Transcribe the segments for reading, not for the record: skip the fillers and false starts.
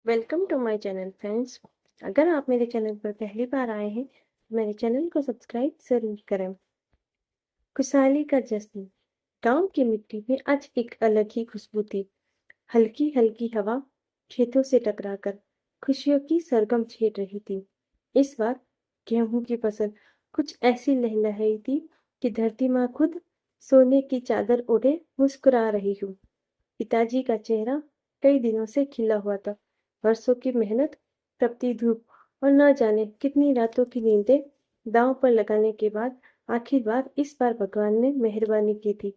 Welcome to my channel friends. अगर आप मेरे चैनल पर पहली बार आए हैं तो मेरे चैनल को सब्सक्राइब जरूर करें। खुशहाली का जश्न। गांव की मिट्टी में आज एक अलग ही खुशबू थी। हल्की हल्की हवा खेतों से टकराकर खुशियों की सरगम छेड़ रही थी। इस बार गेहूं की फसल कुछ ऐसी लहलहाई थी कि धरती माँ खुद सोने की चादर ओढ़े मुस्कुरा रही हूँ। पिताजी का चेहरा कई दिनों से खिला हुआ था। वर्षों की मेहनत, तपती धूप और न जाने कितनी रातों की नींदें दांव पर लगाने के बाद आखिरकार इस बार भगवान ने मेहरबानी की थी।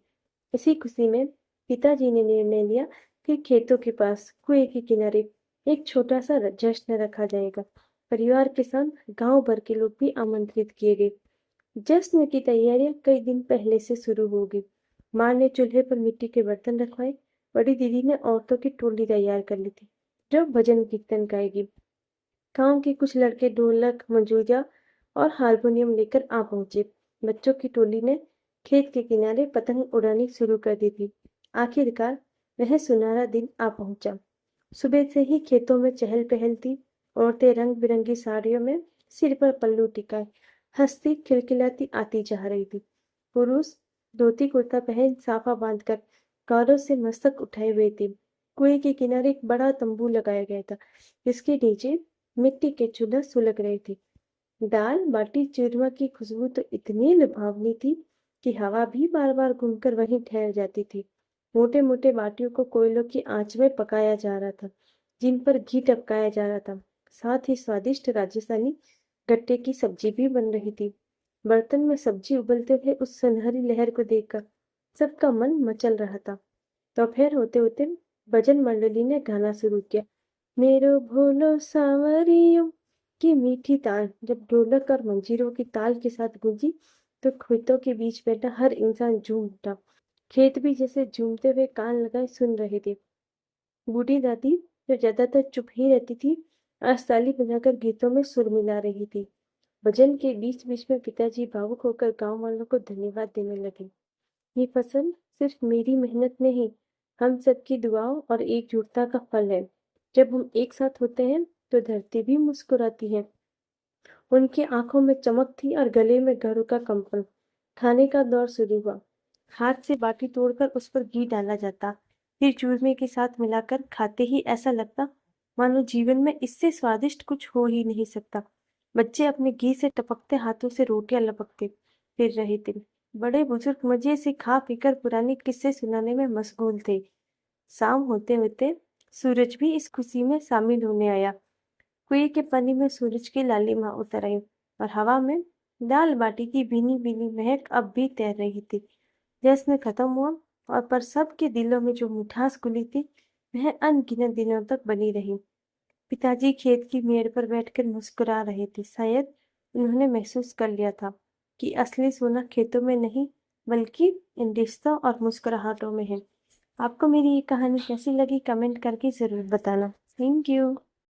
इसी खुशी में पिताजी ने निर्णय लिया कि खेतों के पास कुएं के किनारे एक छोटा सा जश्न रखा जाएगा। परिवार के साथ गांव भर के लोग भी आमंत्रित किए गए। जश्न की तैयारियां कई दिन पहले से शुरू हो गई। माँ ने चूल्हे पर मिट्टी के बर्तन रखवाए। बड़ी दीदी ने औरतों की टोली तैयार कर ली थी जो भजन कीर्तन गाएगी। गांव के कुछ लड़के ढोलक, मंजूजा और हारमोनियम लेकर आ पहुंचे। बच्चों की टोली ने खेत के किनारे पतंग उड़ानी शुरू कर दी थी। आखिरकार वह सुनहरा दिन आ पहुंचा। सुबह से ही खेतों में चहल पहल थी। औरतें रंग बिरंगी साड़ियों में सिर पर पल्लू टिकाए हंसती खिलखिलाती आती जा रही थी। पुरुष धोती कुर्ता पहन साफा बांधकर गौरव से मस्तक उठाए हुए थे। कुएं के किनारे एक बड़ा तंबू लगाया गया था जिसके नीचे मिट्टी के चूल्हा सुलग रहे थे। दाल बाटी चूरमा की खुशबू तो इतनी लुभावनी थी कि हवा भी बार बार घूमकर वहीं ठहर जाती थी। मोटे मोटे बाटियों को कोयलों की आंच में पकाया जा रहा था जिन पर घी टपकाया जा रहा था। साथ ही स्वादिष्ट राजस्थानी गट्टे की सब्जी भी बन रही थी। बर्तन में सब्जी उबलते हुए उस सुनहरी लहर को देखकर सबका मन मचल रहा था। दोपहर होते होते भजन मंडली ने गाना शुरू किया। मेरो भोलो सांवरियो की मीठी ताल जब ढोलक और मंजीरों की ताल के साथ गूंजी तो खेतों के बीच बैठा हर इंसान झूम उठा। खेत भी जैसे झूमते हुए कान लगाए सुन रहे थे। बूढ़ी दादी जो ज्यादातर चुप ही रहती थी आज ताली बजाकर गीतों में सुर मिला रही थी। भजन के बीच बीच में पिताजी भावुक होकर गांव वालों को धन्यवाद देने लगे। ये फसल सिर्फ मेरी मेहनत नहीं, हम सबकी दुआओं और एकजुटता का फल है। जब हम एक साथ होते हैं तो धरती भी मुस्कुराती है। उनकी आंखों में चमक थी और गले में घरों का कंपन। खाने का दौर शुरू हुआ। हाथ से बाटी तोड़कर उस पर घी डाला जाता, फिर चूरमे के साथ मिलाकर खाते ही ऐसा लगता मानो जीवन में इससे स्वादिष्ट कुछ हो ही नहीं सकता। बच्चे अपने घी से टपकते हाथों से रोटियां लपकते फिर रहे थे। बड़े बुजुर्ग मजे से खा पीकर पुराने किस्से सुनाने में मशगूल थे। शाम होते होते सूरज भी इस खुशी में शामिल होने आया। कुएं के पानी में सूरज की लालिमा उतर आई और हवा में दाल बाटी की भीनी भीनी महक अब भी तैर रही थी। जश्न खत्म हुआ और पर सबके दिलों में जो मिठास घुली थी वह अनगिनत दिनों तक बनी रही। पिताजी खेत की मेड़ पर बैठकर मुस्कुरा रहे थे। शायद उन्होंने महसूस कर लिया था कि असली सोना खेतों में नहीं बल्कि इन रिश्तों और मुस्कुराहटों में है। आपको मेरी ये कहानी कैसी लगी कमेंट करके जरूर बताना। Thank you.